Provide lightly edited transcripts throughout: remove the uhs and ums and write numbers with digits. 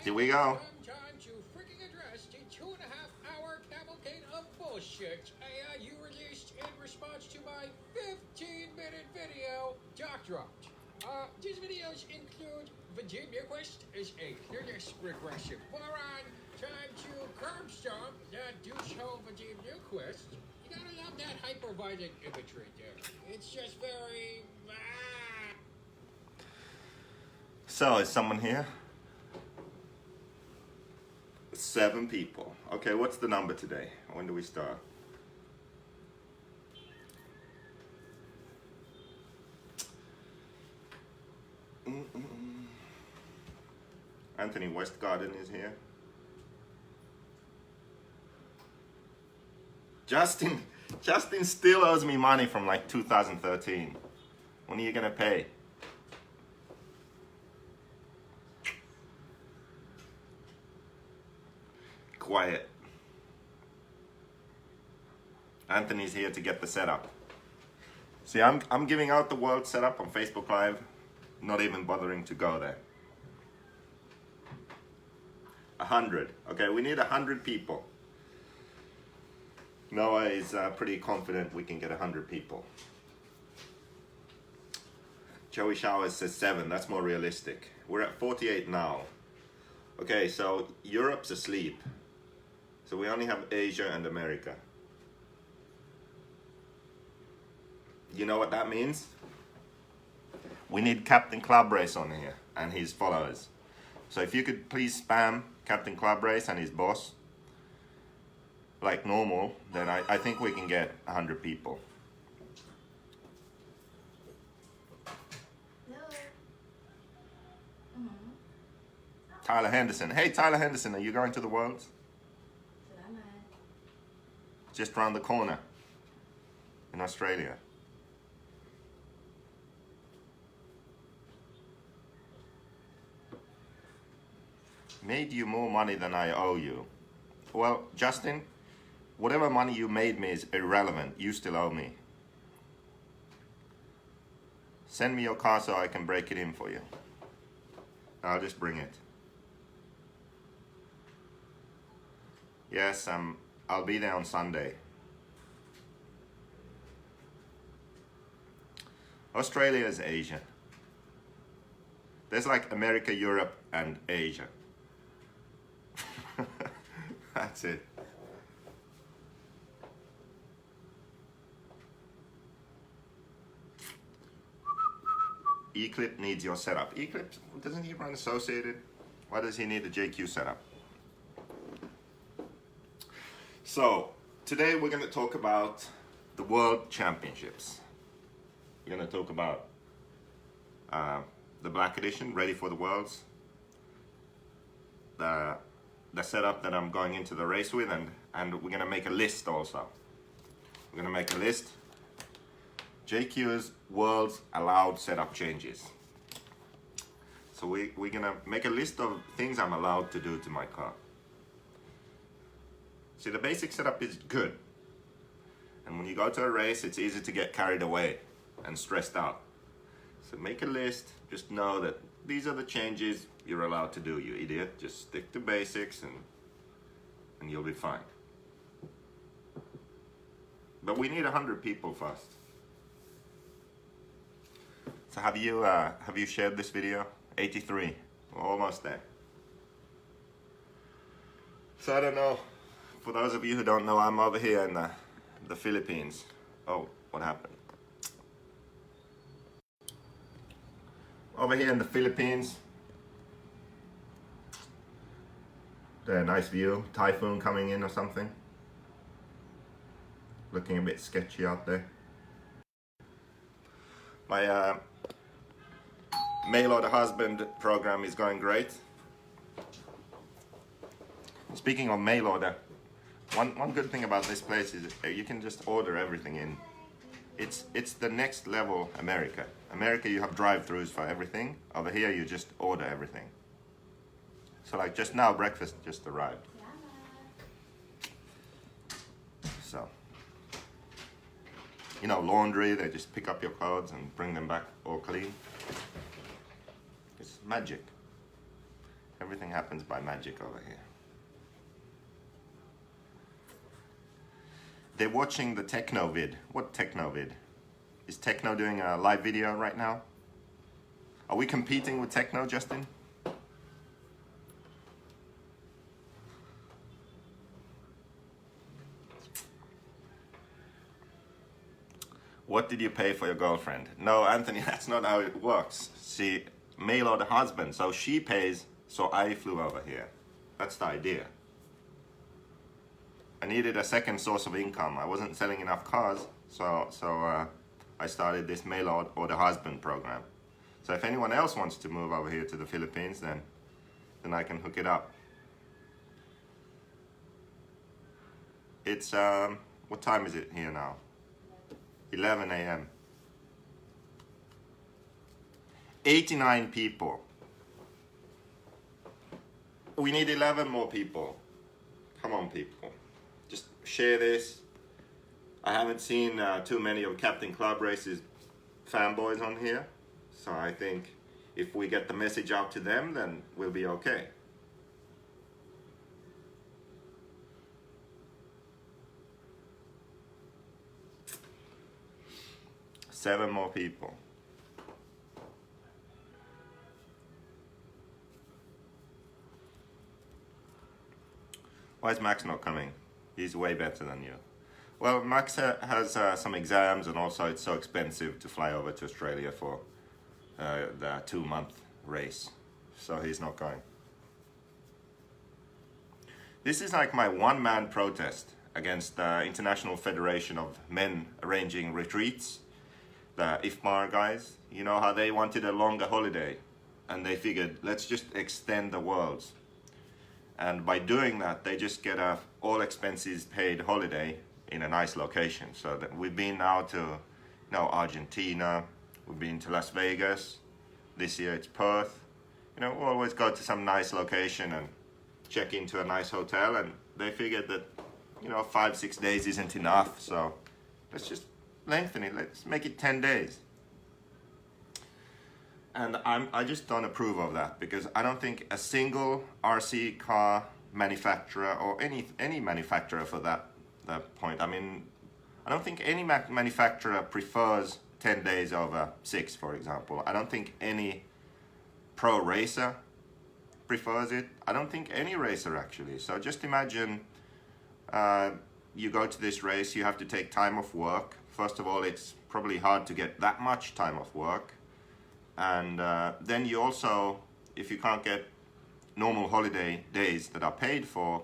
Here we go. Time to freaking address the 2.5-hour cavalcade of bullshit you released in response to my 15-minute video, Doc Dropped. These videos include the Gearbox is a clearness regressive moron, time to curb stomp that douche-hole the Gearbox. You gotta love that hyper-violent imagery there. It's just very... So, is someone here? 7 people. Okay, what's the number today? When do we start? Anthony Westgarden is here. Justin still owes me money from like 2013. When are you gonna pay? Quiet. Anthony's here to get the setup. See, I'm giving out the world setup on Facebook Live, not even bothering to go there. 100. Okay, we need 100 people. Noah is pretty confident we can get 100 people. Joey Showers says 7. That's more realistic. We're at 48 now. Okay, so Europe's asleep. So we only have Asia and America. You know what that means? We need Captain Club Race on here and his followers. So if you could please spam Captain Club Race and his boss like normal, then I think we can get 100 people. Tyler Henderson. Hey Tyler Henderson, are you going to the Worlds? Just around the corner in Australia. Made you more money than I owe you. Well, Justin, whatever money you made me is irrelevant. You still owe me. Send me your car so I can break it in for you. I'll just bring it. Yes, I'll be there on Sunday. Australia is Asia. There's like America, Europe, and Asia. That's it. Eclipse needs your setup. Eclipse, doesn't he run Associated? Why does he need a JQ setup? So, today we're going to talk about the World Championships. We're going to talk about the Black Edition, ready for the Worlds. The setup that I'm going into the race with, and we're going to make a list also. We're going to make a list. JQ's Worlds allowed setup changes. So we're going to make a list of things I'm allowed to do to my car. See, the basic setup is good. And when you go to a race, it's easy to get carried away and stressed out. So make a list, just know that these are the changes you're allowed to do, you idiot. Just stick to basics and you'll be fine. But we need 100 people first. So have you shared this video? 83, we're almost there. So I don't know, for those of you who don't know, I'm over here in the Philippines. Oh, what happened? Over here in the Philippines. There, nice view. Typhoon coming in or something. Looking a bit sketchy out there. My mail order husband program is going great. Speaking of mail order, one good thing about this place is you can just order everything in. It's the next level America. America, you have drive-thrus for everything. Over here, you just order everything. So like just now, breakfast just arrived. So, you know, laundry, they just pick up your clothes and bring them back all clean. It's magic. Everything happens by magic over here. They're watching the techno vid. What techno vid? Is techno doing a live video right now? Are we competing with techno, Justin? What did you pay for your girlfriend? No, Anthony, that's not how it works. See, mail order husband, so she pays, so I flew over here. That's the idea. I needed a second source of income. I wasn't selling enough cars, so I started this mail order husband program. So if anyone else wants to move over here to the Philippines, then I can hook it up. It's, what time is it here now? 11 a.m. 89 people. We need 11 more people. Come on, people. Just share this. I haven't seen too many of Captain Club Race's fanboys on here. So I think if we get the message out to them, then we'll be okay. Seven more people. Why is Max not coming? He's way better than you. Well, Max has some exams, and also it's so expensive to fly over to Australia for the 2-month race. So he's not going. This is like my one-man protest against the International Federation of Men Arranging Retreats. The IFMAR guys, you know how they wanted a longer holiday, and they figured, let's just extend the worlds. And by doing that, they just get a all expenses paid holiday in a nice location. So that we've been now to, Argentina, we've been to Las Vegas, this year it's Perth. We'll always go to some nice location and check into a nice hotel, and they figured that, 5-6 days isn't enough, so let's just lengthen it, let's make it 10 days. And I just don't approve of that, because I don't think a single RC car manufacturer, or any manufacturer for that point, I don't think any manufacturer prefers 10 days over 6, for example. I don't think any pro racer prefers it. I don't think any racer actually. So just imagine you go to this race, you have to take time off work. First of all, it's probably hard to get that much time off work. And then you also, if you can't get normal holiday days that are paid for,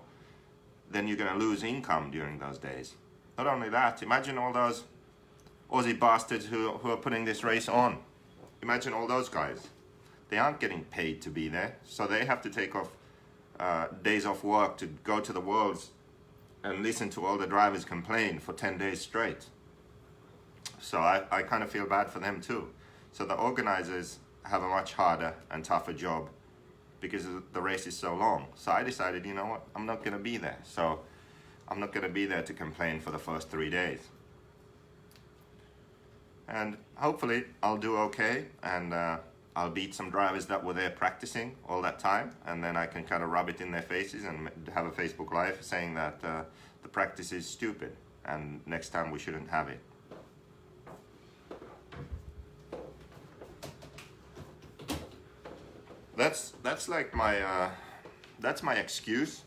then you're going to lose income during those days. Not only that, imagine all those Aussie bastards who are putting this race on. Imagine all those guys. They aren't getting paid to be there, so they have to take off days off work to go to the Worlds and listen to all the drivers complain for 10 days straight. So I kind of feel bad for them too. So the organizers have a much harder and tougher job because the race is so long. So I decided, you know what, I'm not going to be there. So I'm not going to be there to complain for the first 3 days. And hopefully I'll do okay, and I'll beat some drivers that were there practicing all that time, and then I can kind of rub it in their faces and have a Facebook Live saying that the practice is stupid and next time we shouldn't have it. That's like my that's my excuse.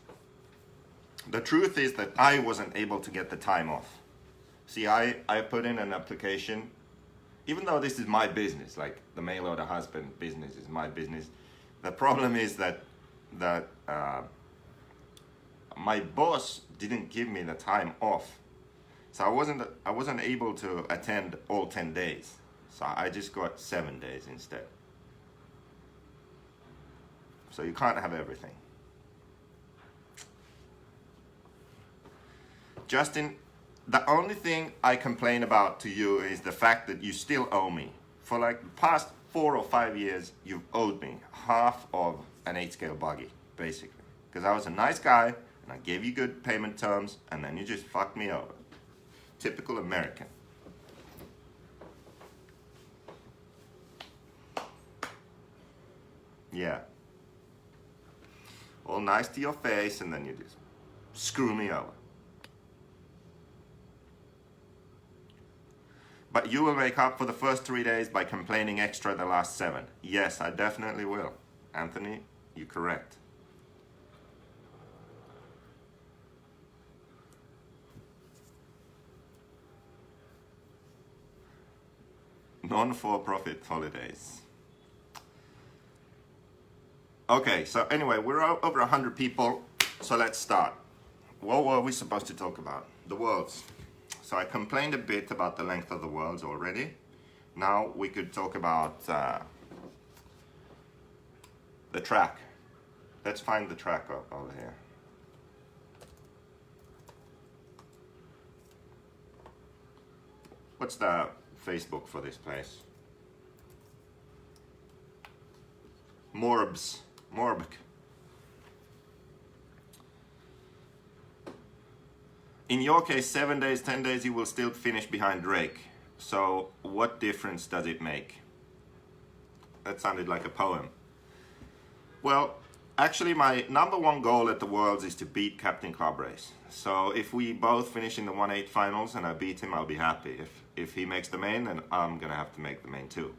The truth is that I wasn't able to get the time off. See, I put in an application, even though this is my business, like the mail order husband business is my business. The problem is that my boss didn't give me the time off, so I wasn't able to attend all 10 days. So I just got 7 days instead. So you can't have everything. Justin, the only thing I complain about to you is the fact that you still owe me. For like the past 4 or 5 years, you've owed me half of an 8-scale buggy, basically. Because I was a nice guy, and I gave you good payment terms, and then you just fucked me over. Typical American. Yeah. all nice to your face, and then you just screw me over. But you will make up for the first 3 days by complaining extra the last 7. Yes, I definitely will. Anthony, you're correct. Non-for-profit holidays. Okay, so anyway, we're over 100 people, so let's start. What were we supposed to talk about? The worlds. So I complained a bit about the length of the worlds already. Now we could talk about the track. Let's find the track over here. What's the Facebook for this place? Morb. In your case, 7 days, 10 days, you will still finish behind Drake. So what difference does it make? That sounded like a poem. Well, actually my #1 goal at the Worlds is to beat Captain Club Race. So if we both finish in the 1/8 finals and I beat him, I'll be happy. If he makes the main, then I'm gonna have to make the main too.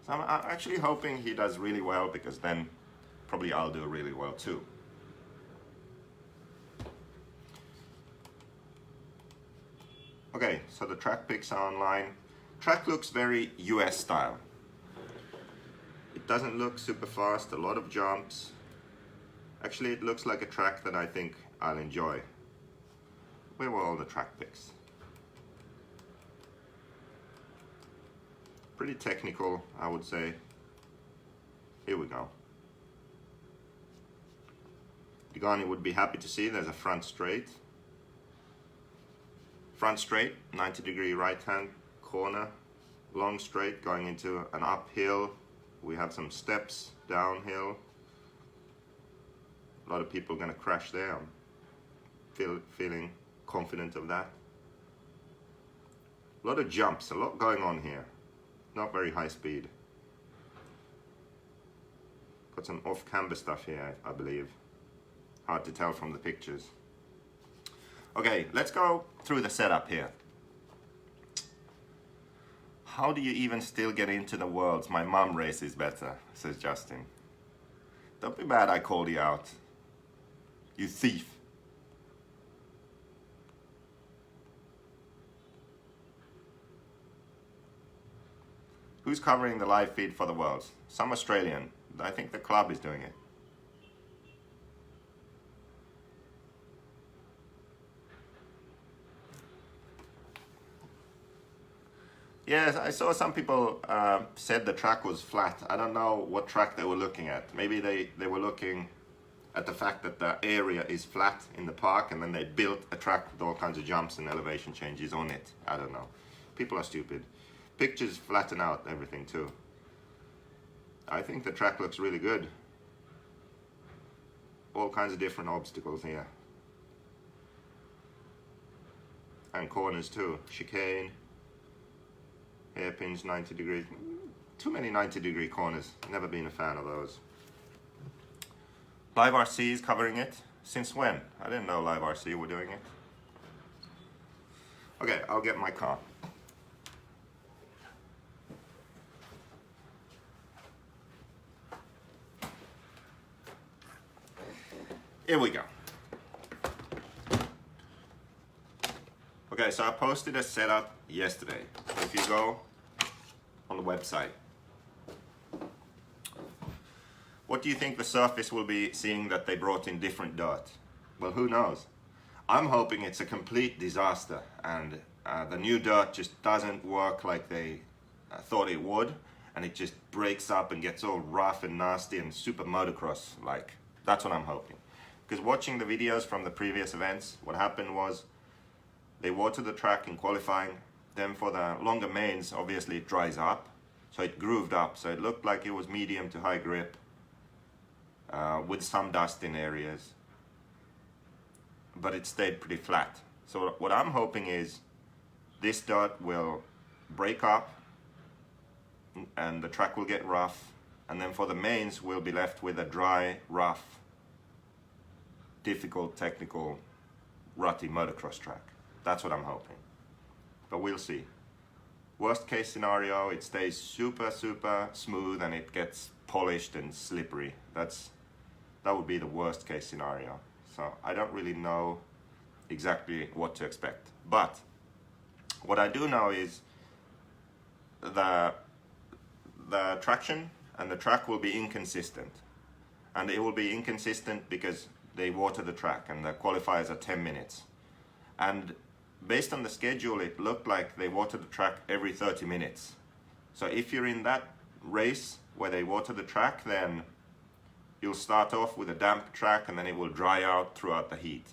So I'm actually hoping he does really well, because then probably I'll do really well too. Okay, so the track pics are online. Track looks very US style. It doesn't look super fast, a lot of jumps. Actually, it looks like a track that I think I'll enjoy. Where were all the track pics? Pretty technical, I would say. Here we go. Digani would be happy to see there's a front straight. Front straight, 90-degree right-hand corner, long straight going into an uphill. We have some steps downhill. A lot of people are going to crash there. I'm feeling confident of that. A lot of jumps, a lot going on here. Not very high speed. Got some off-camber stuff here, I believe. Hard to tell from the pictures. Okay, let's go through the setup here. How do you even still get into the Worlds? My mum races better, says Justin. Don't be bad I called you out. You thief. Who's covering the live feed for the Worlds? Some Australian. I think the club is doing it. Yes, I saw some people said the track was flat. I don't know what track they were looking at. Maybe they were looking at the fact that the area is flat in the park, and then they built a track with all kinds of jumps and elevation changes on it. I don't know. People are stupid. Pictures flatten out everything too. I think the track looks really good. All kinds of different obstacles here. And corners too. Chicane. Hairpins, 90 degrees. Too many 90-degree corners. Never been a fan of those. Live RC is covering it. Since when? I didn't know Live RC were doing it. Okay, I'll get my car. Here we go. Okay, so I posted a setup yesterday. If you go on the website, what do you think the surface will be, seeing that they brought in different dirt? Well, who knows? I'm hoping it's a complete disaster and the new dirt just doesn't work like they thought it would, and it just breaks up and gets all rough and nasty and super motocross like. That's what I'm hoping. Because watching the videos from the previous events, what happened was they watered the track in qualifying. Then for the longer mains, obviously it dries up, so it grooved up, so it looked like it was medium to high grip with some dust in areas, but it stayed pretty flat. So what I'm hoping is this dirt will break up and the track will get rough, and then for the mains we'll be left with a dry, rough difficult, technical, rutty motocross track. That's what I'm hoping. But we'll see. Worst case scenario, it stays super, super smooth and it gets polished and slippery. That would be the worst case scenario. So I don't really know exactly what to expect. But what I do know is the traction and the track will be inconsistent. And it will be inconsistent because they water the track and the qualifiers are 10 minutes. And based on the schedule, it looked like they water the track every 30 minutes. So if you're in that race where they water the track, then you'll start off with a damp track and then it will dry out throughout the heat.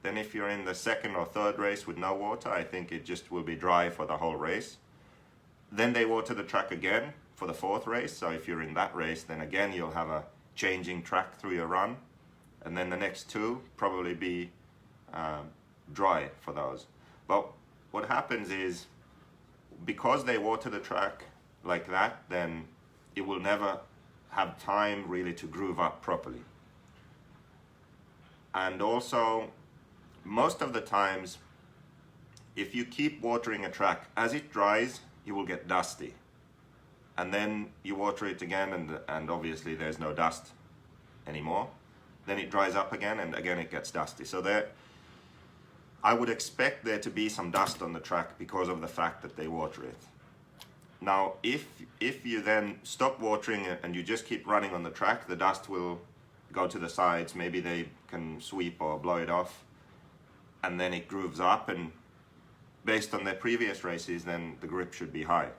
Then if you're in the second or third race with no water, I think it just will be dry for the whole race. Then they water the track again for the fourth race. So if you're in that race, then again you'll have a changing track through your run. And then the next two probably be dry for those. But what happens is, because they water the track like that, then it will never have time really to groove up properly. And also, most of the times, if you keep watering a track, as it dries, you will get dusty. And then you water it again, and obviously there's no dust anymore. Then it dries up again, and again it gets dusty. So I would expect there to be some dust on the track because of the fact that they water it. Now, if you then stop watering it and you just keep running on the track, the dust will go to the sides. Maybe they can sweep or blow it off, and then it grooves up, and based on their previous races, then the grip should be high.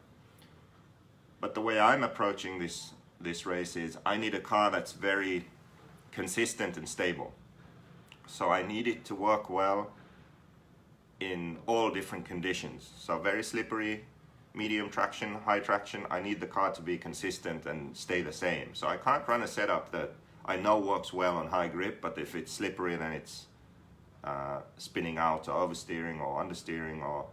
But the way I'm approaching this race is, I need a car that's very consistent and stable. So I need it to work well in all different conditions. So very slippery, medium traction, high traction. I need the car to be consistent and stay the same. So I can't run a setup that I know works well on high grip, but if it's slippery, then it's spinning out or oversteering or understeering, or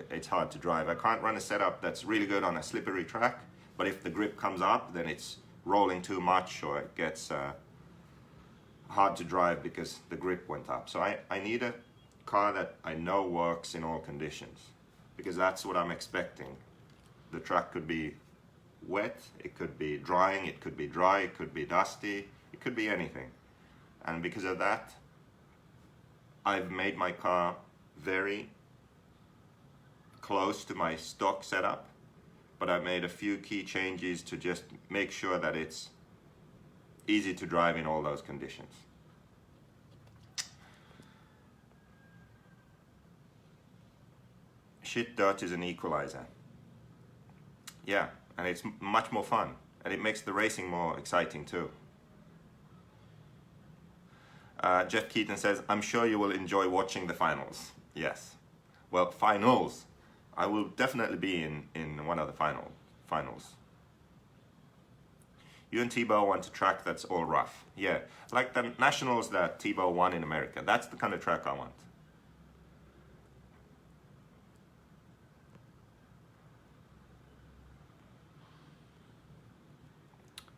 it's hard to drive. I can't run a setup that's really good on a slippery track, but if the grip comes up, then it's rolling too much, or it gets hard to drive because the grip went up. So I need a car that I know works in all conditions, because that's what I'm expecting. The track could be wet, it could be drying, it could be dry, it could be dusty, it could be anything. And because of that, I've made my car very close to my stock setup, but I made a few key changes to just make sure that it's easy to drive in all those conditions. Shit dirt is an equalizer. Yeah, and it's much more fun, and it makes the racing more exciting too. Jeff Keaton says, I'm sure you will enjoy watching the finals. Yes. Well, finals. I will definitely be in one of the finals. You and Tebow want a track that's all rough. Yeah, like the nationals that Tebow won in America. That's the kind of track I want.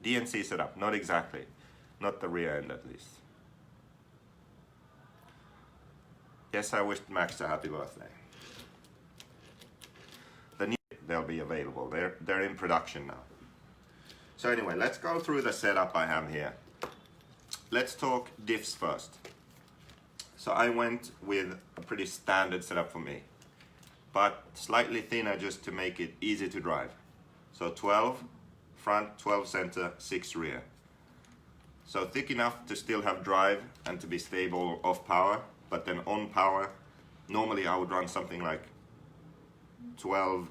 DNC setup, not exactly. Not the rear end, at least. Yes, I wished Max a happy birthday. They'll be available. They're in production now. So anyway, let's go through the setup I have here. Let's talk diffs first. So I went with a pretty standard setup for me, but slightly thinner just to make it easy to drive. So 12 front, 12 center, 6 rear. So thick enough to still have drive and to be stable off power, but then on power, normally I would run something like 12,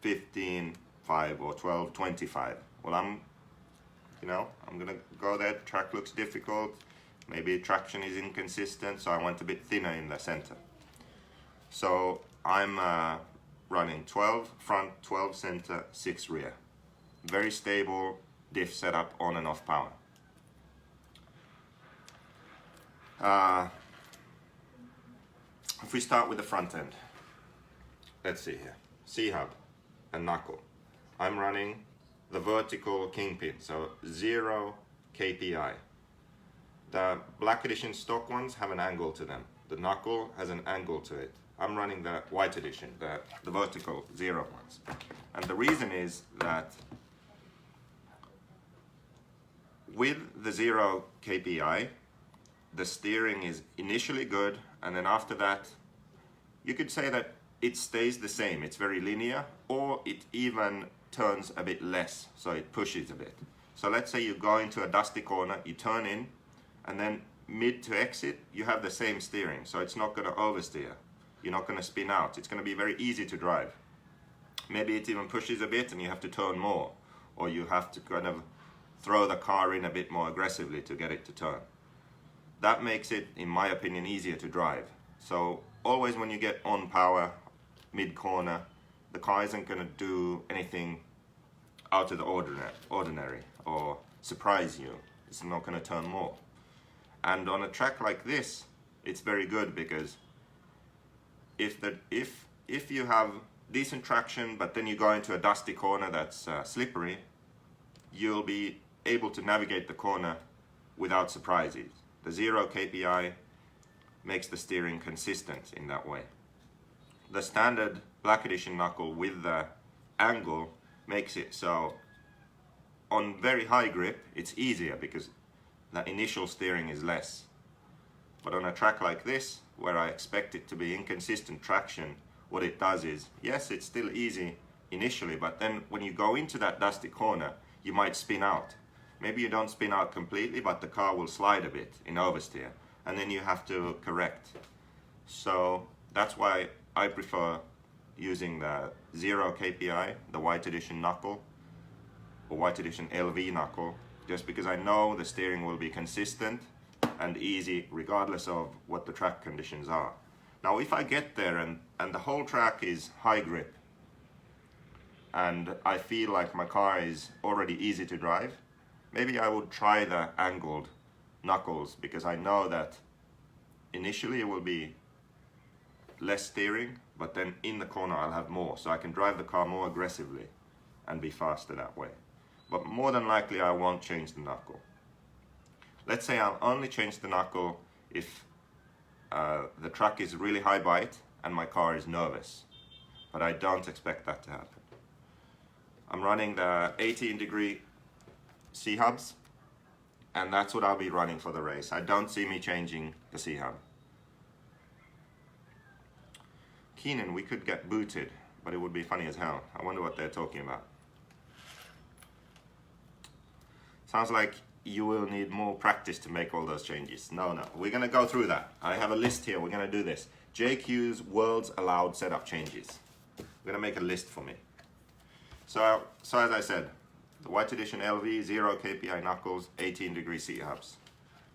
15, 5 or 12, 25. Well, I'm gonna go there. Track looks difficult. Maybe traction is inconsistent, so I went a bit thinner in the center. So I'm running 12 front, 12 center, 6 rear. Very stable diff setup on and off power. If we start with the front end, let's see here. C-hub and knuckle. I'm running the vertical kingpin, so 0 kpi. The Black Edition stock ones have an angle to them. The knuckle has an angle to it. I'm running the White Edition, the vertical zero ones. And the reason is that with the zero KPI, the steering is initially good, and then after that, you could say that it stays the same. It's very linear, or it even turns a bit less, so it pushes a bit. So let's say you go into a dusty corner, you turn in, and then mid to exit, you have the same steering, so it's not going to oversteer. You're not going to spin out. It's going to be very easy to drive. Maybe it even pushes a bit and you have to turn more, or you have to kind of throw the car in a bit more aggressively to get it to turn. That makes it, in my opinion, easier to drive. So always when you get on power, mid corner, the car isn't going to do anything out of the ordinary or surprise you. It's not going to turn more. And on a track like this, it's very good because if you have decent traction, but then you go into a dusty corner that's slippery, you'll be able to navigate the corner without surprises. The zero KPI makes the steering consistent in that way. The standard Black Edition knuckle with the angle makes it so on very high grip it's easier because the initial steering is less. But on a track like this, where I expect it to be inconsistent traction, what it does is, yes, it's still easy initially, but then when you go into that dusty corner, you might spin out. Maybe you don't spin out completely, but the car will slide a bit in oversteer, and then you have to correct. So that's why I prefer using the zero KPI, the White Edition knuckle, or White Edition LV knuckle, just because I know the steering will be consistent and easy regardless of what the track conditions are. Now if I get there and the whole track is high grip and I feel like my car is already easy to drive, maybe I would try the angled knuckles, because I know that initially it will be less steering, but then in the corner I'll have more, so I can drive the car more aggressively and be faster that way. But more than likely I won't change the knuckle. Let's say I'll only change the knuckle if the track is really high bite and my car is nervous, but I don't expect that to happen. I'm running the 18-degree C-hubs, and that's what I'll be running for the race. I don't see me changing the C-hub. Keenan, we could get booted, but it would be funny as hell. I wonder what they're talking about. Sounds like you will need more practice to make all those changes. No, we're gonna go through that. I have a list here, we're gonna do this. JQ's World's Allowed Setup Changes. We're gonna make a list for me. So as I said, the White Edition LV, 0 KPI knuckles, 18-degree seat hubs.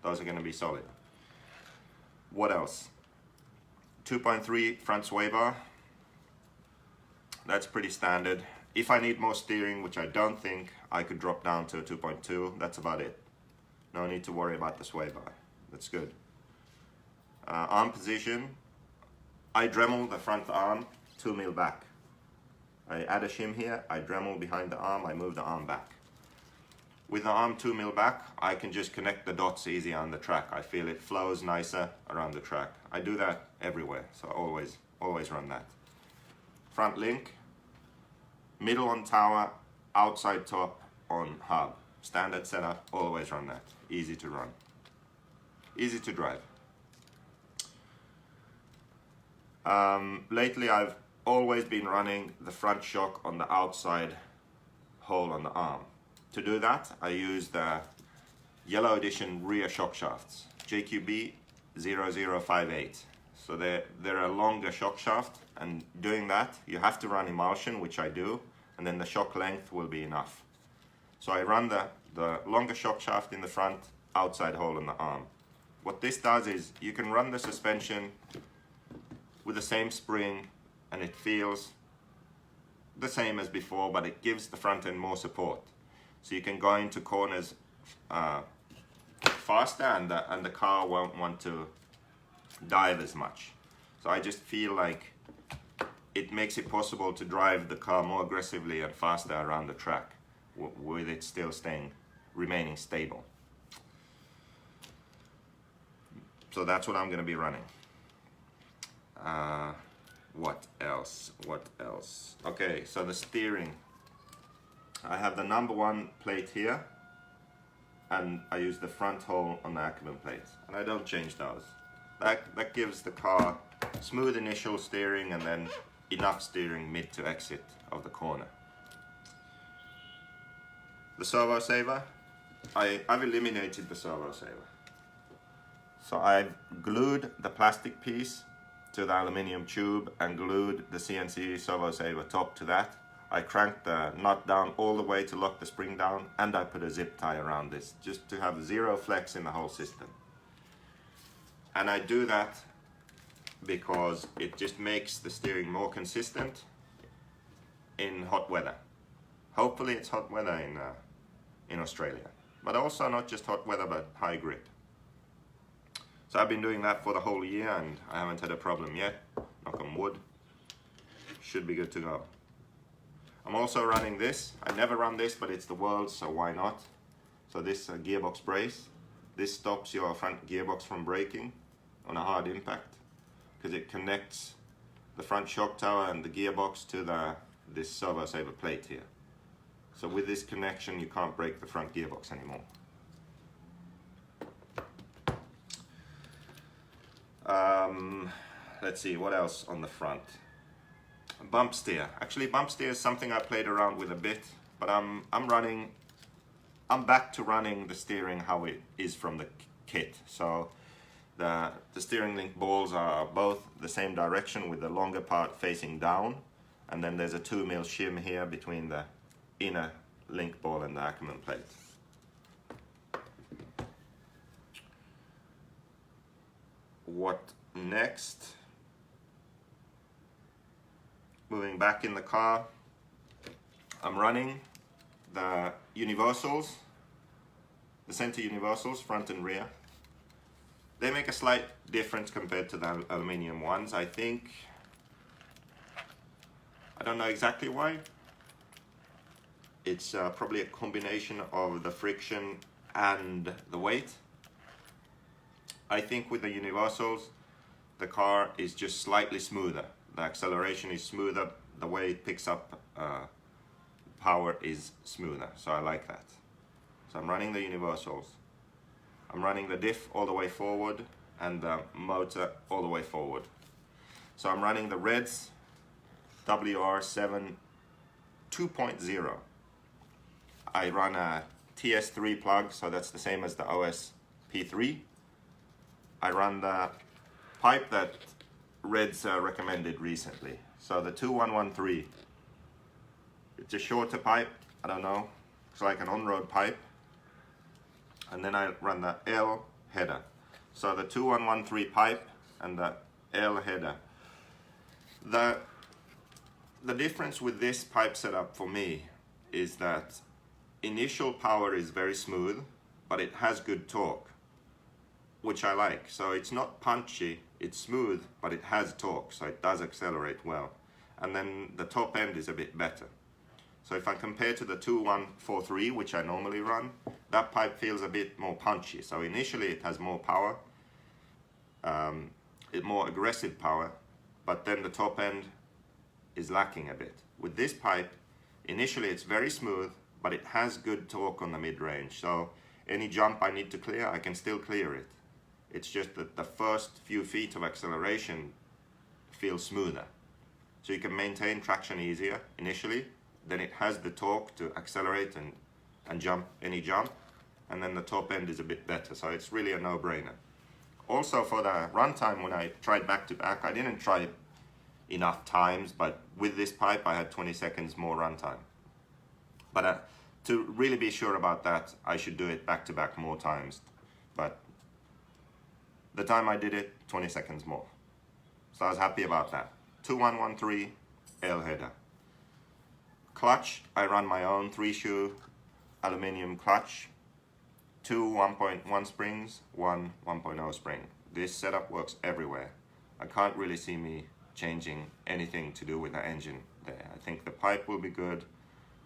Those are gonna be solid. What else? 2.3 front sway bar. That's pretty standard. If I need more steering, which I don't think, I could drop down to a 2.2. That's about it. No need to worry about the sway bar. That's good. Arm position. I Dremel the front arm 2 mil back. I add a shim here, I Dremel behind the arm, I move the arm back. With the arm 2 mil back, I can just connect the dots easy on the track. I feel it flows nicer around the track. I do that everywhere, so I always run that. Front link, middle on tower, outside top on hub. Standard setup, always run that. Easy to run. Easy to drive. Lately I've always been running the front shock on the outside hole on the arm. To do that, I use the Yellow Edition rear shock shafts, JQB 0058. So they're a longer shock shaft, and doing that, you have to run emulsion, which I do, and then the shock length will be enough. So I run the longer shock shaft in the front, outside hole in the arm. What this does is you can run the suspension with the same spring, and it feels the same as before, but it gives the front end more support. So you can go into corners faster, and the car won't want to dive as much. So I just feel like it makes it possible to drive the car more aggressively and faster around the track with it still remaining stable. So that's what I'm going to be running. What else? Okay, so the steering. I have the number 1 plate here, and I use the front hole on the Ackerman plate, and I don't change those. That gives the car smooth initial steering and then enough steering mid to exit of the corner. The Servo Saver, I've eliminated the Servo Saver. So I've glued the plastic piece to the aluminium tube and glued the CNC Servo Saver top to that. I cranked the nut down all the way to lock the spring down, and I put a zip tie around this just to have 0 flex in the whole system. And I do that because it just makes the steering more consistent in hot weather. Hopefully it's hot weather in Australia, but also not just hot weather but high grip. So I've been doing that for the whole year and I haven't had a problem yet. Knock on wood. Should be good to go. I'm also running this. I never run this, but it's the world's, so why not? So this Gearbox Brace. This stops your front gearbox from breaking on a hard impact because it connects the front shock tower and the gearbox to this Servo Saver plate here. So with this connection you can't break the front gearbox anymore. Let's see, what else on the front? Bump steer. Actually, bump steer is something I played around with a bit, but I'm back to running the steering how it is from the kit. So the steering link balls are both the same direction with the longer part facing down, and then there's a 2mm shim here between the inner link ball and the Ackerman plate. What next? Moving back in the car, I'm running the universals, the center universals, front and rear. They make a slight difference compared to the aluminium ones, I think. I don't know exactly why. It's probably a combination of the friction and the weight. I think with the universals, the car is just slightly smoother. The acceleration is smoother, the way it picks up power is smoother, so I like that. So I'm running the universals. I'm running the diff all the way forward and the motor all the way forward. So I'm running the Reds WR7 2.0. I run a TS3 plug, so that's the same as the OS P3. I run the pipe that Reds recommended recently. So the 2113. It's a shorter pipe, I don't know, it's like an on-road pipe. And then I run the L header. So the 2113 pipe and the L header. The difference with this pipe setup for me is that initial power is very smooth, but it has good torque, which I like. So it's not punchy, it's smooth, but it has torque, so it does accelerate well. And then the top end is a bit better. So if I compare to the 2143, which I normally run, that pipe feels a bit more punchy. So initially it has more power, more aggressive power, but then the top end is lacking a bit. With this pipe, initially it's very smooth, but it has good torque on the mid-range. So any jump I need to clear, I can still clear it. It's just that the first few feet of acceleration feels smoother. So you can maintain traction easier initially, then it has the torque to accelerate and jump any jump, and then the top end is a bit better. So it's really a no-brainer. Also for the runtime, when I tried back-to-back, I didn't try enough times, but with this pipe I had 20 seconds more runtime. But to really be sure about that, I should do it back-to-back more times. But the time I did it, 20 seconds more. So I was happy about that. 2113 L header. Clutch, I run my own 3-shoe aluminium clutch. 2 1.1 springs, 1 1.0 spring. This setup works everywhere. I can't really see me changing anything to do with the engine there. I think the pipe will be good,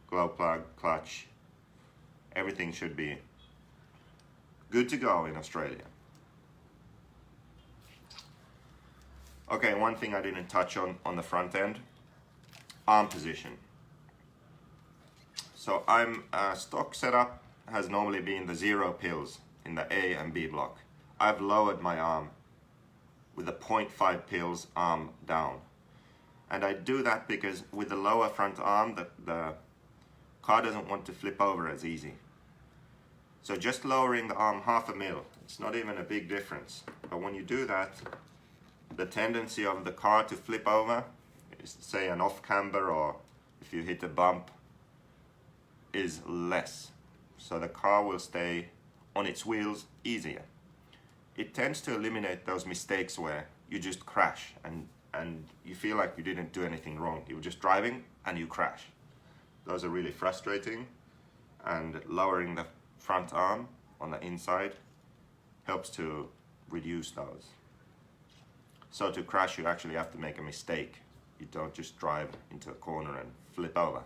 glow plug, clutch, everything should be good to go in Australia. Okay, one thing I didn't touch on the front end, arm position. So I'm stock setup has normally been the 0 pills in the A and B block. I've lowered my arm with a 0.5 pills arm down. And I do that because with the lower front arm, the car doesn't want to flip over as easy. So just lowering the arm 0.5 mil, it's not even a big difference. But when you do that, the tendency of the car to flip over, is say an off camber or if you hit a bump, is less. So the car will stay on its wheels easier. It tends to eliminate those mistakes where you just crash and you feel like you didn't do anything wrong. You were just driving and you crash. Those are really frustrating, and lowering the front arm on the inside helps to reduce those. So to crash, you actually have to make a mistake. You don't just drive into a corner and flip over.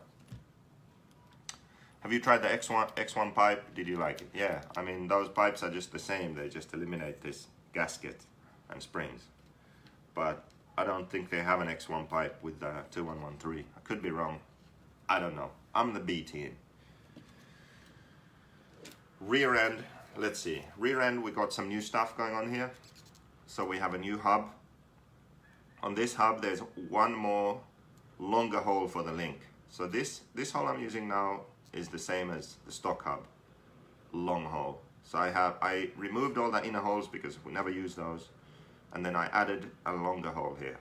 Have you tried the X1 pipe? Did you like it? Yeah, I mean, those pipes are just the same. They just eliminate this gasket and springs. But I don't think they have an X1 pipe with the 2113. I could be wrong. I don't know. I'm the B team. Rear end, let's see. Rear end, we got some new stuff going on here. So we have a new hub. On this hub, there's one more longer hole for the link. So this hole I'm using now is the same as the stock hub, long hole. So I removed all the inner holes because we never use those, and then I added a longer hole here.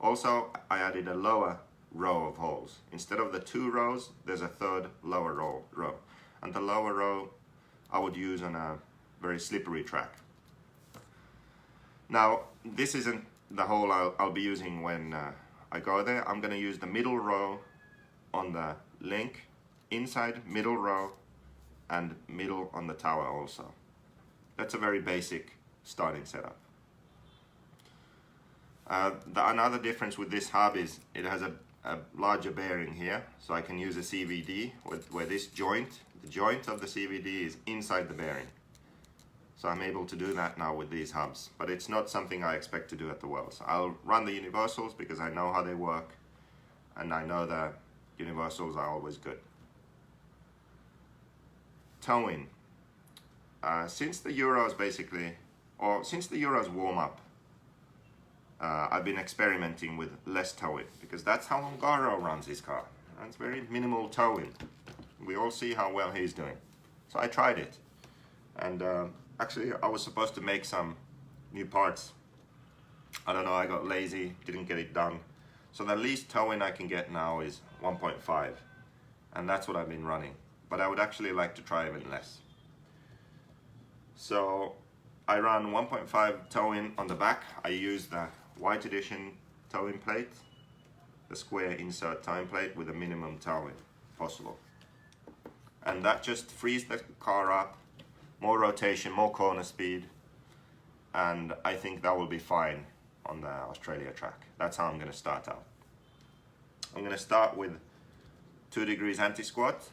Also, I added a lower row of holes. Instead of the 2 rows, there's a third lower row. And the lower row I would use on a very slippery track. Now, this isn't the hole I'll be using when I go there. I'm gonna use the middle row on the link, inside, middle row, and middle on the tower also. That's a very basic starting setup. Another difference with this hub is it has a larger bearing here, so I can use a CVD where this joint, the joint of the CVD is inside the bearing. So I'm able to do that now with these hubs, but it's not something I expect to do at the wells. I'll run the universals because I know how they work, and I know that universals are always good. Towing. Since the Euros since the Euros warm up, I've been experimenting with less towing because that's how Ungaro runs his car. It's very minimal towing. We all see how well he's doing. So I tried it, and actually I was supposed to make some new parts. I don't know, I got lazy, didn't get it done. So the least towing I can get now is 1.5, and that's what I've been running. But I would actually like to try even less. So I run 1.5 towing on the back. I use the white edition towing plate, the square insert towing plate with a minimum towing possible. And that just frees the car up, more rotation, more corner speed, and I think that will be fine on the Australia track. That's how I'm going to start out. I'm going to start with 2 degrees anti-squat,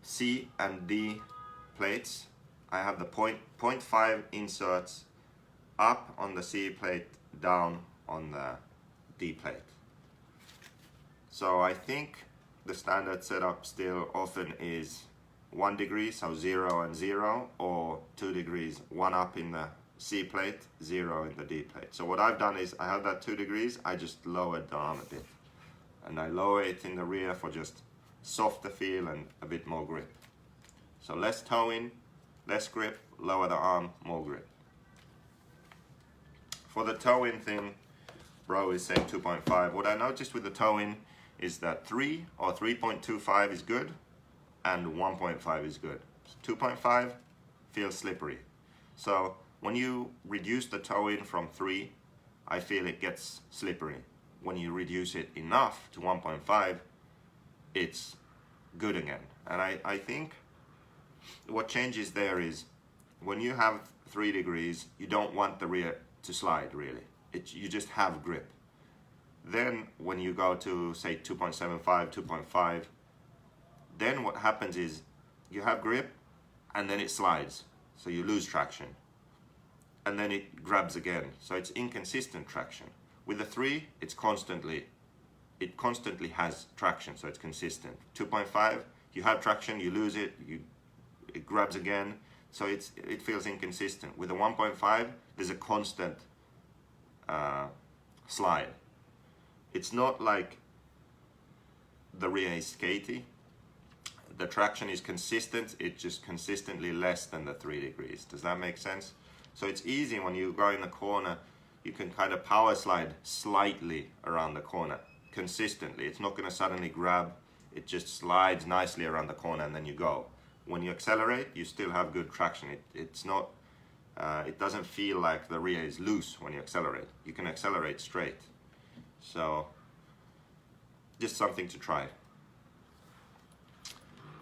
C and D plates. I have the 0.5 inserts up on the C plate, down on the D plate. So I think the standard setup still often is 1 degree, so 0 and 0, or 2 degrees, 1 up in the C plate, 0 in the D plate. So what I've done is I have that 2 degrees, I just lowered the arm a bit. And I lower it in the rear for just softer feel and a bit more grip. So less towing, less grip, lower the arm, more grip. For the towing thing, bro is saying 2.5. What I noticed with the towing is that 3 or 3.25 is good and 1.5 is good. 2.5 feels slippery. So when you reduce the towing from 3, I feel it gets slippery. When you reduce it enough to 1.5, it's good again. And I think what changes there is when you have 3 degrees, you don't want the rear to slide really. You just have grip. Then when you go to say 2.75, 2.5, then what happens is you have grip and then it slides. So you lose traction. and then it grabs again. So it's inconsistent traction. With the 3, it constantly has traction, so it's consistent. 2.5, you have traction, you lose it, it grabs again, so it feels inconsistent. With the 1.5, there's a constant slide. It's not like the rear is skatey. The traction is consistent, it's just consistently less than the 3 degrees. Does that make sense? So it's easy when you go in the corner, you can kind of power slide slightly around the corner, consistently. It's not going to suddenly grab, it just slides nicely around the corner and then you go. When you accelerate, you still have good traction. It's not, it doesn't feel like the rear is loose when you accelerate. You can accelerate straight. So, just something to try.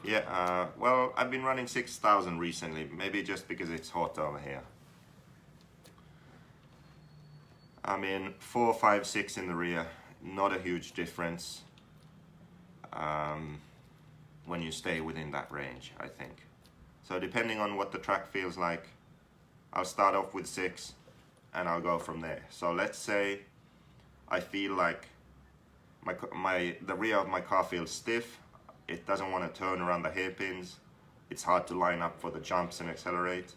Yeah, well, I've been running 6,000 recently, maybe just because it's hot over here. I mean, 4, 5, 6 in the rear, not a huge difference when you stay within that range, I think. So depending on what the track feels like, I'll start off with 6 and I'll go from there. So let's say I feel like the rear of my car feels stiff, it doesn't want to turn around the hairpins, it's hard to line up for the jumps and accelerate.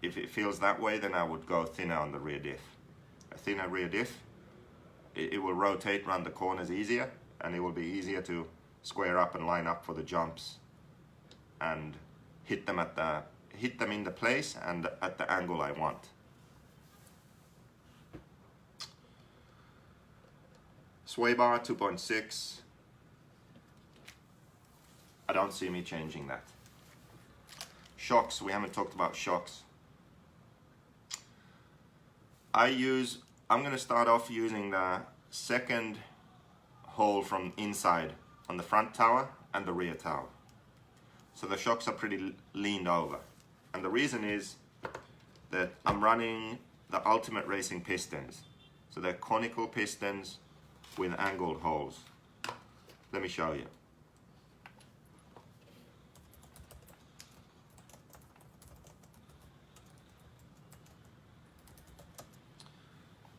If it feels that way, then I would go thinner on the rear diff. A thinner rear diff, it will rotate around the corners easier, and it will be easier to square up and line up for the jumps and hit them in the place and at the angle I want. Sway bar 2.6. I don't see me changing that. Shocks, we haven't talked about shocks. I'm going to start off using the second hole from inside on the front tower and the rear tower. So the shocks are pretty leaned over. And the reason is that I'm running the Ultimate Racing Pistons. So they're conical pistons with angled holes. Let me show you.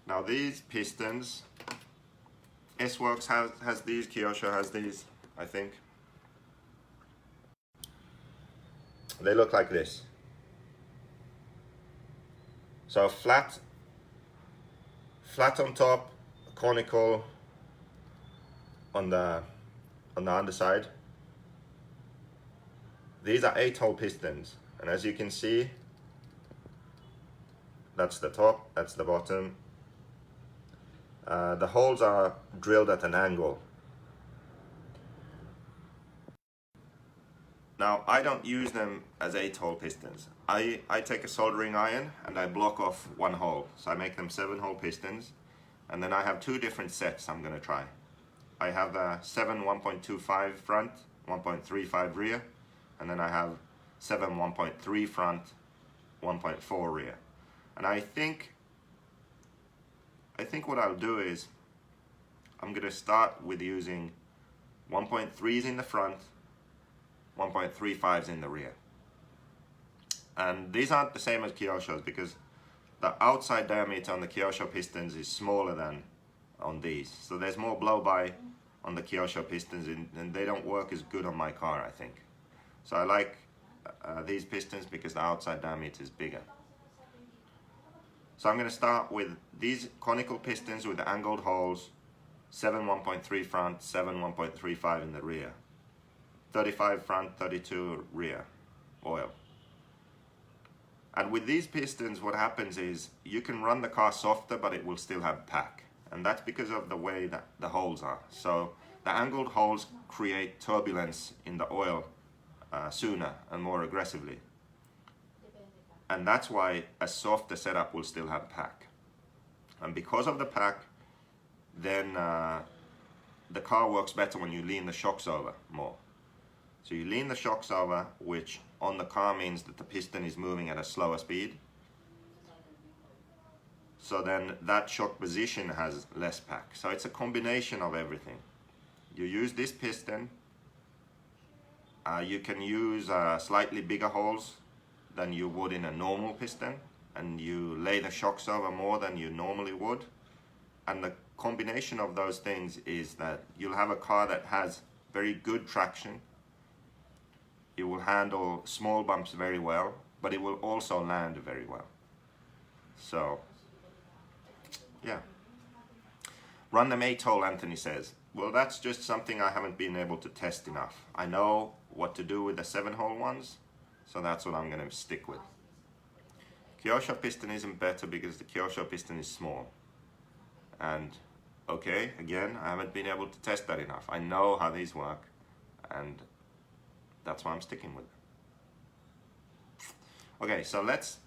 Now these pistons, S-Works has these, Kyosho has these, I think. They look like this. So flat on top, conical on the underside. These are 8-hole pistons, and as you can see, that's the top, that's the bottom. The holes are drilled at an angle. Now, I don't use them as 8-hole pistons. I take a soldering iron and I block off one hole. So I make them 7-hole pistons. And then I have 2 different sets I'm going to try. I have the 7 1.25 front, 1.35 rear. And then I have 7 1.3 front, 1.4 rear. And I think what I'll do is I'm going to start with using 1.3s in the front, 1.35s in the rear. And these aren't the same as Kyosho's because the outside diameter on the Kyosho pistons is smaller than on these. So there's more blow-by on the Kyosho pistons and they don't work as good on my car, I think. So I like these pistons because the outside diameter is bigger. So I'm going to start with these conical pistons with the angled holes, 7 1.3 front, 7 1.35 in the rear. 35 front, 32 rear, oil. And with these pistons, what happens is you can run the car softer, but it will still have pack. And that's because of the way that the holes are. So the angled holes create turbulence in the oil sooner and more aggressively. And that's why a softer setup will still have pack. And because of the pack, then the car works better when you lean the shocks over more. So you lean the shocks over, which on the car means that the piston is moving at a slower speed. So then that shock position has less pack. So it's a combination of everything. You use this piston. You can use slightly bigger holes than you would in a normal piston. and you lay the shocks over more than you normally would. And the combination of those things is that you'll have a car that has very good traction. It will handle small bumps very well, but it will also land very well. So, yeah. Run them 8-hole, Anthony says. Well, that's just something I haven't been able to test enough. I know what to do with the 7-hole ones, so that's what I'm going to stick with. Kyosho piston isn't better because the Kyosho piston is small. And, okay, again, I haven't been able to test that enough. I know how these work, and that's why I'm sticking with it. Okay, so let's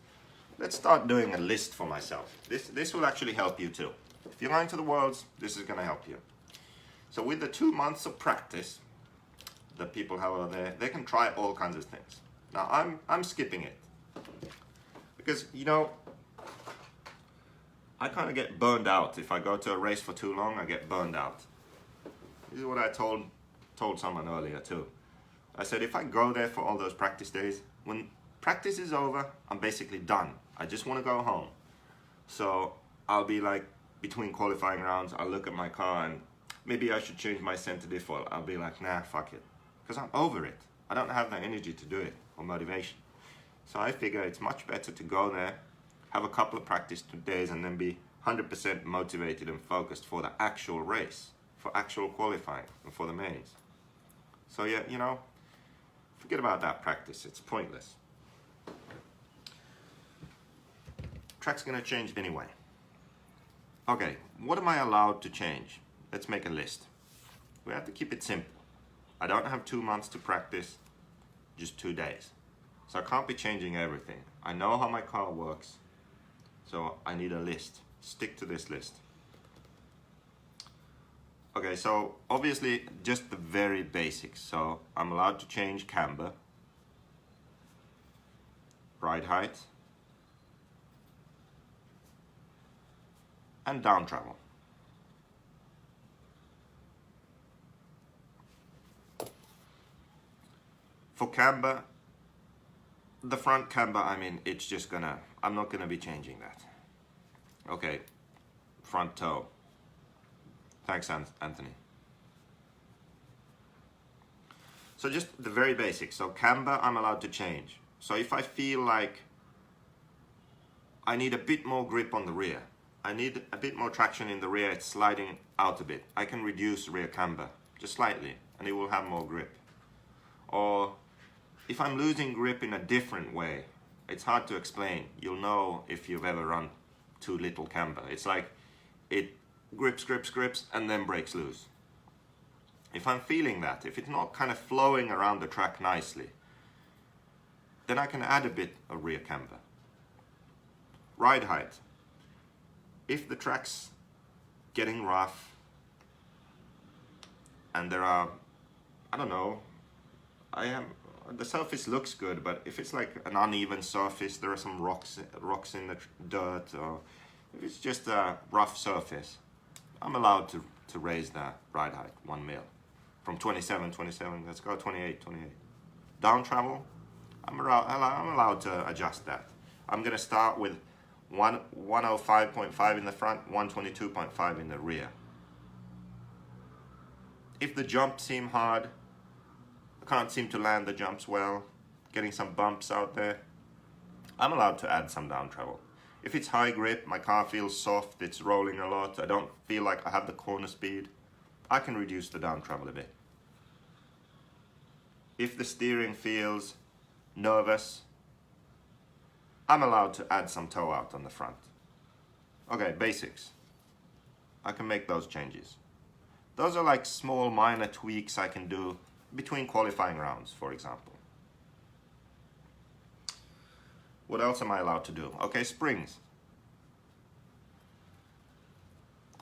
start doing a list for myself. This will actually help you too. If you're going to the Worlds, this is going to help you. So with the 2 months of practice that people have over there, they can try all kinds of things. Now I'm skipping it because, you know, I kind of get burned out. If I go to a race for too long, I get burned out. This is what I told someone earlier too. I said, if I go there for all those practice days, when practice is over, I'm basically done. I just want to go home. So I'll be like, between qualifying rounds, I'll look at my car and maybe I should change my center diff oil. I'll be like, nah, fuck it. Because I'm over it. I don't have the energy to do it, or motivation. So I figure it's much better to go there, have a couple of practice days, and then be 100% motivated and focused for the actual race, for actual qualifying, and for the mains. So yeah, you know, forget about that practice. It's pointless. Track's gonna change anyway. Okay, what am I allowed to change? Let's make a list. We have to keep it simple. I don't have 2 months to practice, just 2 days. So I can't be changing everything. I know how my car works, so I need a list. Stick to this list. Okay, so obviously just the very basics. So I'm allowed to change camber, ride height, and down travel. For camber, the front camber, I mean, it's just I'm not gonna be changing that. Okay, front toe. Thanks, Anthony. So just the very basics. So camber, I'm allowed to change. So if I feel like I need a bit more grip on the rear, I need a bit more traction in the rear, it's sliding out a bit, I can reduce rear camber, just slightly, and it will have more grip. Or if I'm losing grip in a different way, it's hard to explain. You'll know if you've ever run too little camber. It's like it grips, and then breaks loose. If I'm feeling that, if it's not kind of flowing around the track nicely, then I can add a bit of rear camber. Ride height. If the track's getting rough and there are, I don't know, the surface looks good, but if it's like an uneven surface, there are some rocks in the dirt, or if it's just a rough surface, I'm allowed to raise the ride height 1 mil. From 27, let's go 28. Down travel, I'm allowed to adjust that. I'm gonna start with 105.5 in the front, 122.5 in the rear. If the jumps seem hard, I can't seem to land the jumps well, getting some bumps out there, I'm allowed to add some down travel. If it's high grip, my car feels soft, it's rolling a lot, I don't feel like I have the corner speed, I can reduce the down travel a bit. If the steering feels nervous, I'm allowed to add some toe out on the front. Okay, basics. I can make those changes. Those are like small minor tweaks I can do between qualifying rounds, for example. What else am I allowed to do? Okay, springs.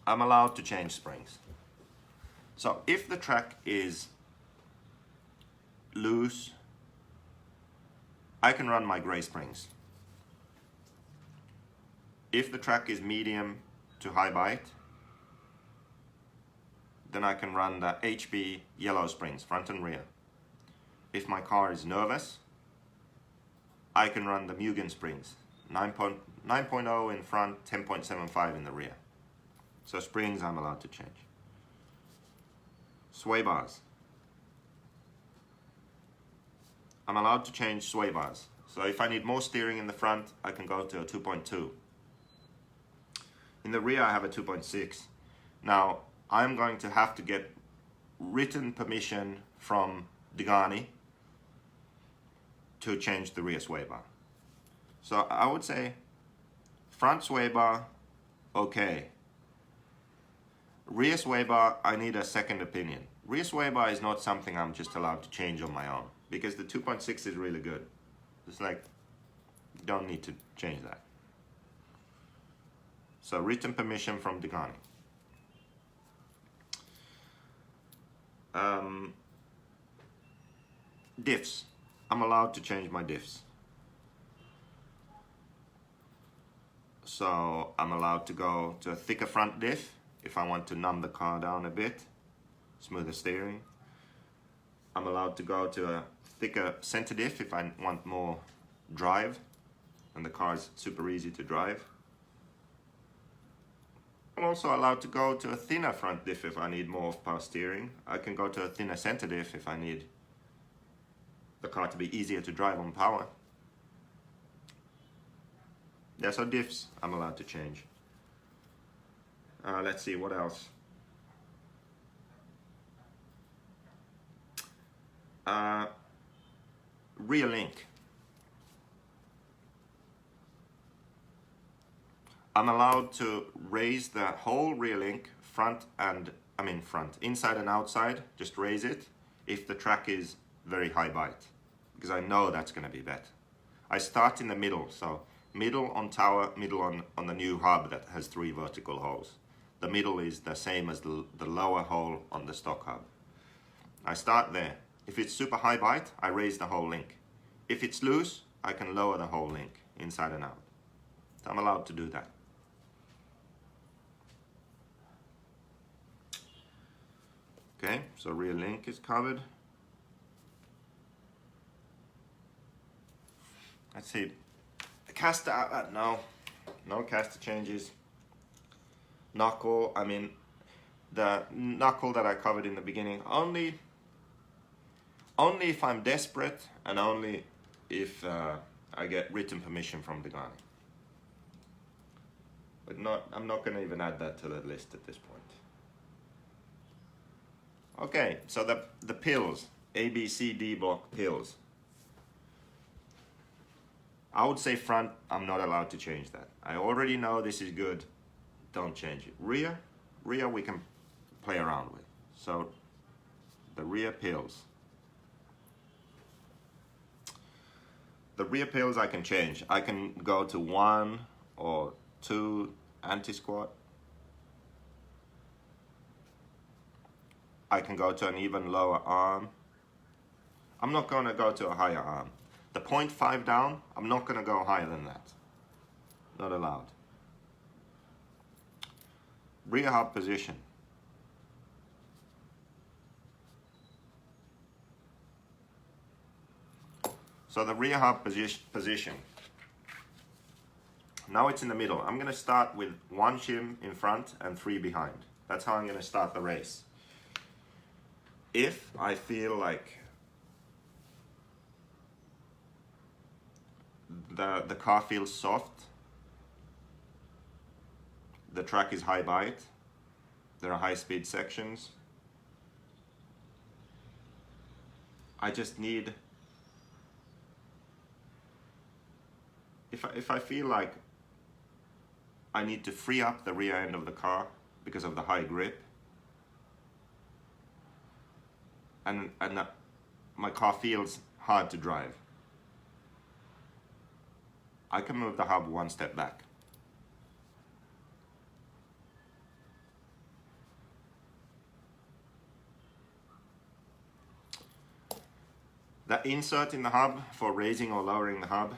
I'm allowed to change springs. So if the track is loose, I can run my gray springs. If the track is medium to high bite, then I can run the HB yellow springs, front and rear. If my car is nervous, I can run the Mugen springs, 9.0 in front, 10.75 in the rear. So springs I'm allowed to change. Sway bars. I'm allowed to change sway bars. So if I need more steering in the front, I can go to a 2.2. In the rear I have a 2.6. Now I'm going to have to get written permission from THEQuagraine to change the rear sway bar. So I would say front sway bar, okay. Rear sway bar, I need a second opinion. Rear sway bar is not something I'm just allowed to change on my own, because the 2.6 is really good. It's like, you don't need to change that. So written permission from THEQuagraine. Diffs. I'm allowed to change my diffs. So I'm allowed to go to a thicker front diff if I want to numb the car down a bit, smoother steering. I'm allowed to go to a thicker center diff if I want more drive and the car is super easy to drive. I'm also allowed to go to a thinner front diff if I need more power steering. I can go to a thinner center diff if I need the car to be easier to drive on power. Yeah, so diffs I'm allowed to change. Let's see, what else? Rear link. I'm allowed to raise the whole rear link, inside and outside, just raise it if the track is very high bite, because I know that's going to be better. I start in the middle, so middle on tower, middle on the new hub that has 3 vertical holes. The middle is the same as the lower hole on the stock hub. I start there. If it's super high bite, I raise the whole link. If it's loose, I can lower the whole link, inside and out. So I'm allowed to do that. Okay, so rear link is covered. Let's see. The caster outlet, no caster changes. Knuckle, the knuckle that I covered in the beginning, only if I'm desperate and only if I get written permission from THEQuagraine. But I'm not going to even add that to the list at this point. Okay, so the pills, A, B, C, D block pills. I would say front, I'm not allowed to change that. I already know this is good, don't change it. Rear we can play around with. So the rear pills. The rear pills I can change. I can go to 1 or 2 anti-squat. I can go to an even lower arm. I'm not going to go to a higher arm. The 0.5 down, I'm not going to go higher than that. Not allowed. Rear hub position. So the rear hub position. Now it's in the middle. I'm going to start with 1 shim in front and 3 behind. That's how I'm going to start the race. If I feel like the car feels soft, the track is high bite, there are high speed sections, I just need, if I feel like I need to free up the rear end of the car because of the high grip, and my car feels hard to drive, I can move the hub 1 step back. The insert in the hub for raising or lowering the hub,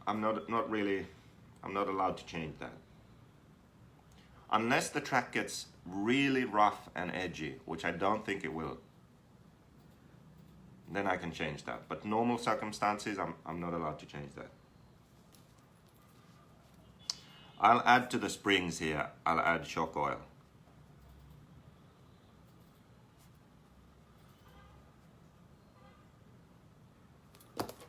I'm not allowed to change that. Unless the track gets really rough and edgy, which I don't think it will, then I can change that. But normal circumstances, I'm not allowed to change that. I'll add to the springs here, I'll add shock oil.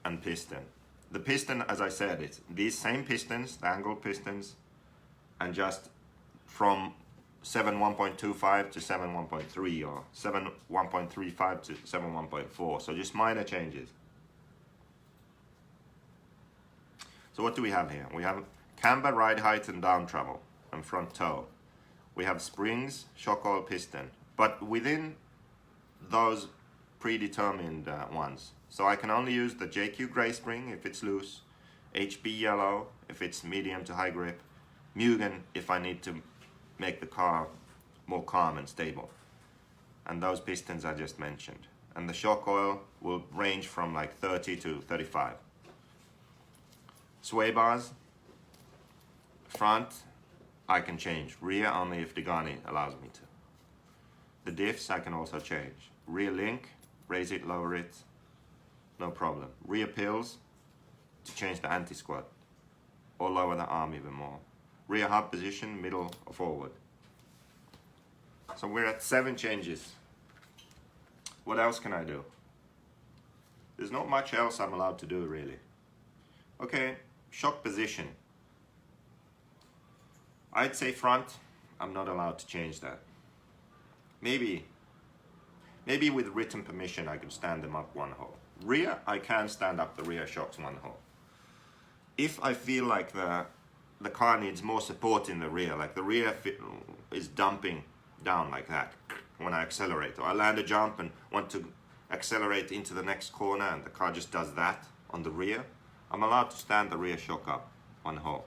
And piston. The piston, as I said, it's these same pistons, the angled pistons, and just from 7 1.25 to 7 1.3 or 7 1.35 to 7 1.4. So just minor changes. So what do we have here? We have camber, ride height and down travel and front toe. We have springs, shock oil, piston, but within those predetermined ones. So I can only use the JQ gray spring if it's loose, HB yellow if it's medium to high grip, Mugen if I need to make the car more calm and stable. And those pistons I just mentioned. And the shock oil will range from like 30 to 35. Sway bars, front I can change, rear only if THEQuagraine allows me to. The diffs I can also change. Rear link, raise it, lower it, no problem. Rear pills to change the anti-squat or lower the arm even more. Rear hub position, middle or forward. So we're at 7 changes. What else can I do? There's not much else I'm allowed to do really. Okay, shock position. I'd say front, I'm not allowed to change that. Maybe with written permission I could stand them up 1 hole. Rear, I can stand up the rear shocks 1 hole. If I feel like the car needs more support in the rear, like the rear is dumping down like that when I accelerate, or I land a jump and want to accelerate into the next corner and the car just does that on the rear, I'm allowed to stand the rear shock up 1 hole.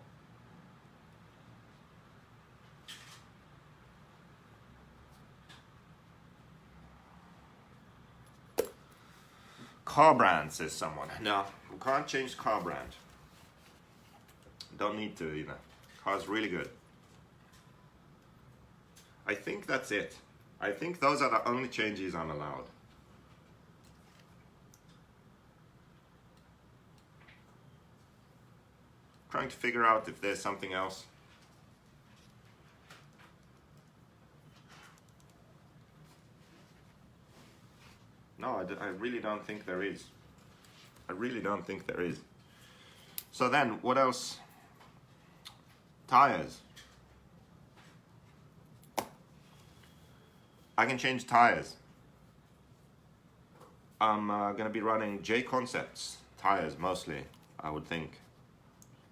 Car brand, says someone. No, we can't change car brand. Don't need to either. Car's really good. I think that's it. I think those are the only changes I'm allowed. Trying to figure out if there's something else. No, I really don't think there is. I really don't think there is. So then, what else? Tires. I can change tires. I'm going to be running J Concepts tires mostly, I would think.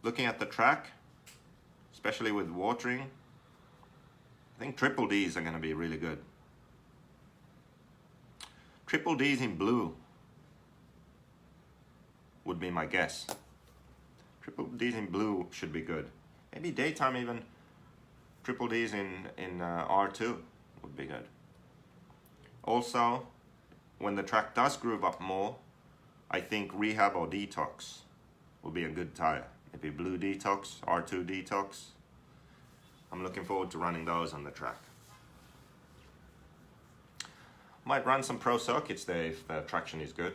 Looking at the track, especially with watering, I think triple Ds are going to be really good. Triple Ds in blue would be my guess. Triple Ds in blue should be good. Maybe daytime even triple Ds in R2 would be good. Also, when the track does groove up more, I think Rehab or Detox will be a good tire. Maybe blue Detox, R2 Detox. I'm looking forward to running those on the track. Might run some pro circuits there if the traction is good.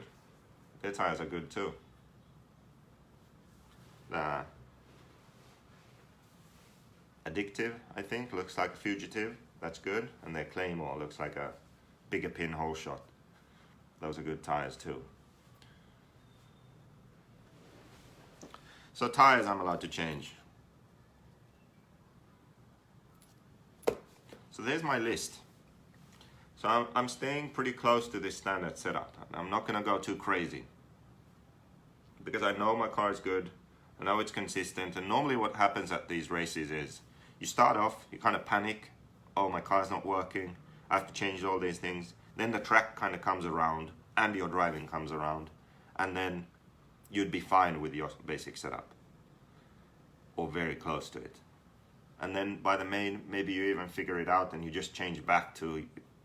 Their tires are good too. Addictive, I think, looks like a Fugitive. That's good. And their Claymore looks like a bigger pinhole shot. Those are good tires too. So tires I'm allowed to change. So there's my list. So I'm staying pretty close to this standard setup. I'm not going to go too crazy because I know my car is good, I know it's consistent, and normally what happens at these races is you start off, you kind of panic, oh my car's not working, I have to change all these things, then the track kind of comes around and your driving comes around, and then you'd be fine with your basic setup or very close to it. And then by the main, maybe you even figure it out and you just change back to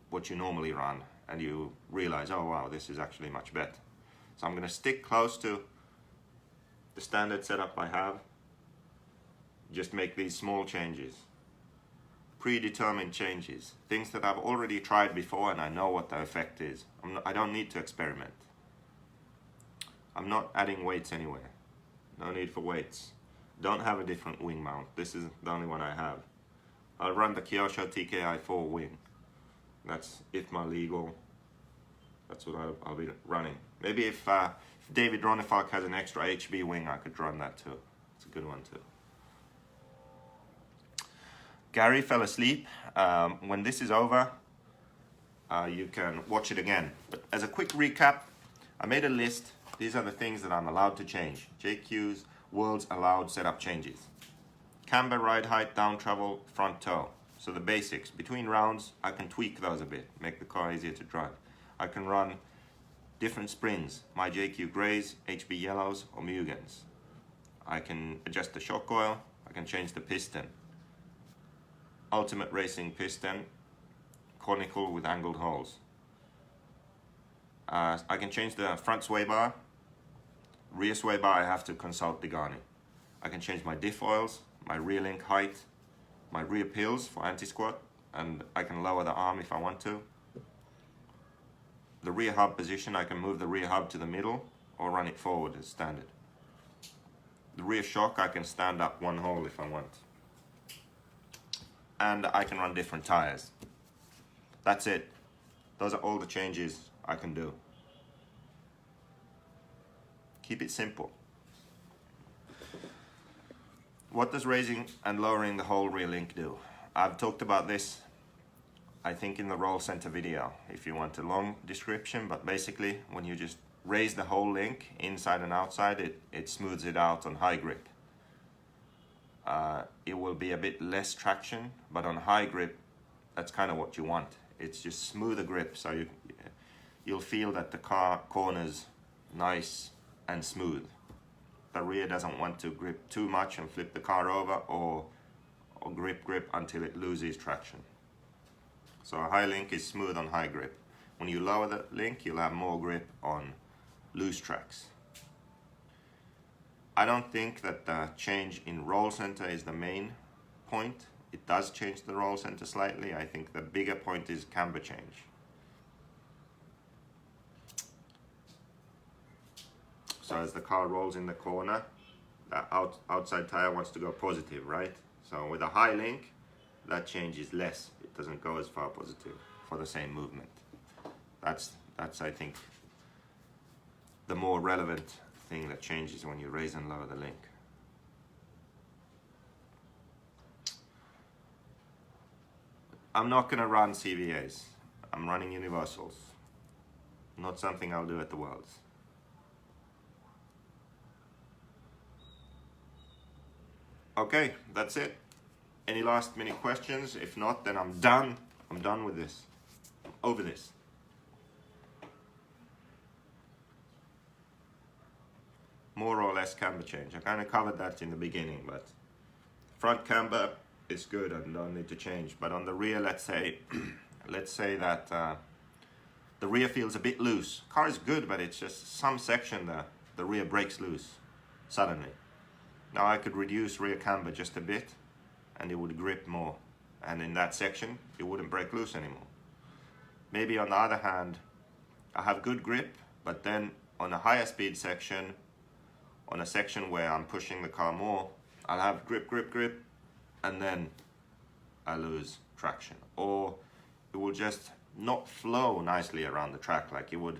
what you normally run and you realize, oh wow, this is actually much better. So I'm going to stick close to the standard setup I have, just make these small changes, predetermined changes, things that I've already tried before and I know what the effect is. I don't need to experiment. I'm not adding weights anywhere, no need for weights. Don't have a different wing mount. This is the only one I have. I'll run the Kyosho TKI4 wing. That's IFMAR legal. That's what I'll be running. Maybe if David Ronifalk has an extra HB wing, I could run that too. It's a good one too. Gary fell asleep. When this is over, you can watch it again. But as a quick recap, I made a list. These are the things that I'm allowed to change. JQ's world's allowed setup changes. Camber, ride height, down travel, front toe. So the basics. Between rounds, I can tweak those a bit, make the car easier to drive. I can run different springs, my JQ Greys, HB Yellows, or Mugans. I can adjust the shock oil, I can change the piston. Ultimate Racing piston, conical with angled holes. I can change the front sway bar. Rear sway bar I have to consult Degani. I can change my diff oils, my rear link height, my rear pills for anti-squat, and I can lower the arm if I want to. The rear hub position, I can move the rear hub to the middle or run it forward as standard. The rear shock, I can stand up one hole if I want. And I can run different tires. That's it. Those are all the changes I can do. Keep it simple. What does raising and lowering the whole rear link do? I've talked about this, I think, in the roll center video, if you want a long description, but basically when you just raise the whole link inside and outside, it smooths it out on high grip. It will be a bit less traction, but on high grip, that's kind of what you want. It's just smoother grip, so you'll feel that the car corners nice and smooth. The rear doesn't want to grip too much and flip the car over, or grip until it loses traction. So a high link is smooth on high grip. When you lower the link, you'll have more grip on loose tracks. I don't think that the change in roll center is the main point. It does change the roll center slightly. I think the bigger point is camber change. So as the car rolls in the corner, the outside tire wants to go positive, right? So with a high link, that change is less. It doesn't go as far positive for the same movement. That's I think, the more relevant thing that changes when you raise and lower the link. I'm not gonna run CVAs. I'm running universals. Not something I'll do at the Worlds. Okay, that's it. Any last minute questions? If not, then I'm done. I'm done with this. I'm over this. More or less camber change. I kind of covered that in the beginning, but front camber is good and don't need to change. But on the rear, let's say that the rear feels a bit loose. Car is good, but it's just some section the rear breaks loose suddenly. Now I could reduce rear camber just a bit and it would grip more. And in that section, it wouldn't break loose anymore. Maybe on the other hand, I have good grip, but then on a higher speed section, on a section where I'm pushing the car more, I'll have grip, and then I lose traction. Or it will just not flow nicely around the track. Like it would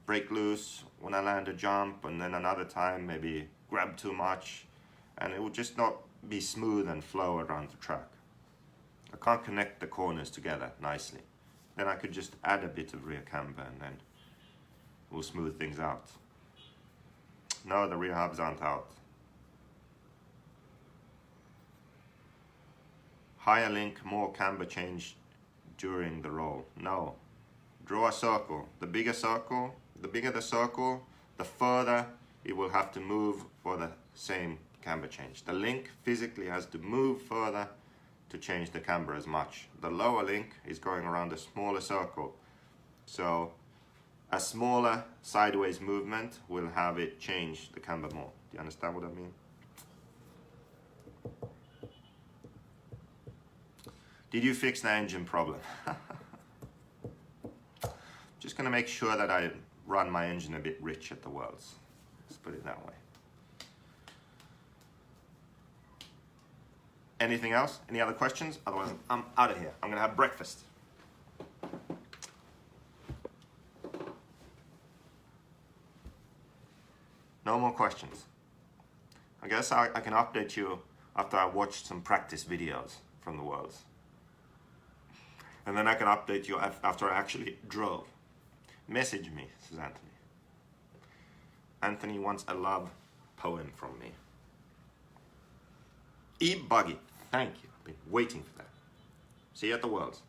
break loose when I land a jump, and then another time maybe grab too much, and it would just not be smooth and flow around the track. I can't connect the corners together nicely. Then I could just add a bit of rear camber and then we'll smooth things out. No, the rear hubs aren't out. Higher link, more camber change during the roll. No. Draw a circle. The bigger the circle, the further it will have to move for the same camber change. The link physically has to move further to change the camber as much. The lower link is going around a smaller circle. So a smaller sideways movement will have it change the camber more. Do you understand what I mean? Did you fix the engine problem? Just gonna make sure that I run my engine a bit rich at the Worlds. Let's put it that way. Anything else? Any other questions? Otherwise, I'm out of here. I'm gonna have breakfast. No more questions. I guess I can update you after I watched some practice videos from the Worlds. And then I can update you after I actually drove. Message me, says Anthony. Anthony wants a love poem from me. E-Buggy, thank you. I've been waiting for that. See you at the Worlds.